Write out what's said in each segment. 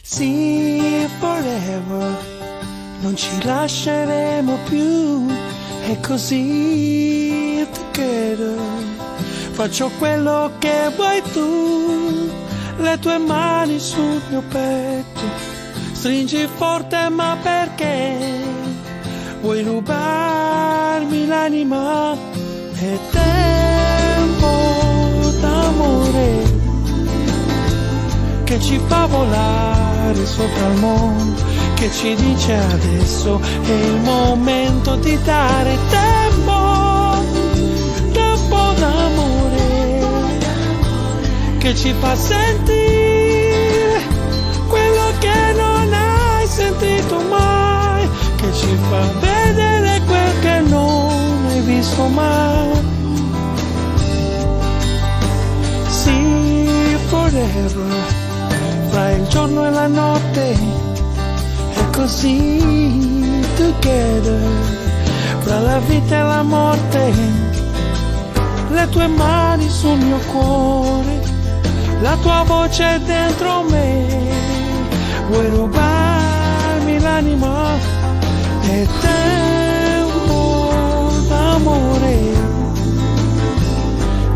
Sì, forever, non ci lasceremo più, è così together. Faccio quello che vuoi tu, le tue mani sul mio petto, stringi forte ma perché? Vuoi rubarmi l'anima? È tempo d'amore che ci fa volare sopra il mondo, che ci dice adesso è il momento di dare tempo, tempo d'amore, che ci fa sentire quello che non hai sentito mai, che ci fa vedere quel che non hai visto mai. Sì, forever, fra il giorno e la notte, è così together, fra la vita e la morte, le tue mani sul mio cuore, la tua voce dentro me, vuoi rubarmi l'anima, è tempo d'amore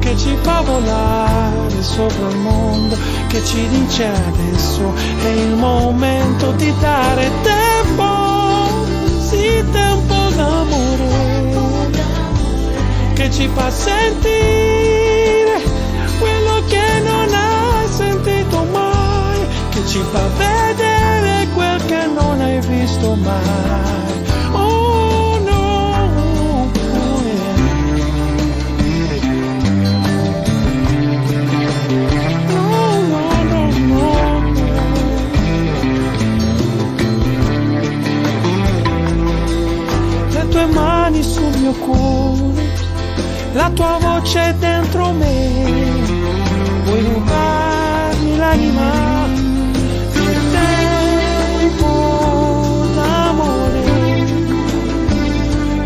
che ci fa volare sopra il mondo, che ci dice adesso è il momento di dare tempo, sì, tempo d'amore, che ci fa sentire quello che non hai sentito mai, che ci fa vedere quel che non hai visto mai. Oh no, oh yeah. No, no, no, no, no. Le tue mani sul mio cuore, la tua voce dentro me, vuoi rubarmi l'anima, il tempo d'amore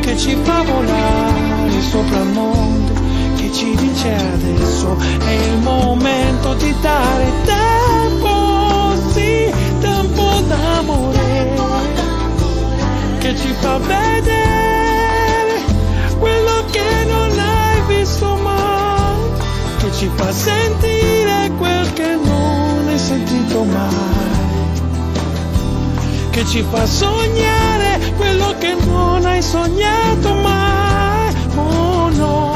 che ci fa volare sopra il mondo, che ci dice adesso è il momento di dare tempo, sì, tempo d'amore, che ci fa vedere quello che non hai visto mai, che ci fa sentire quel che non hai sentito mai, che ci fa sognare quello che non hai sognato mai. Oh no.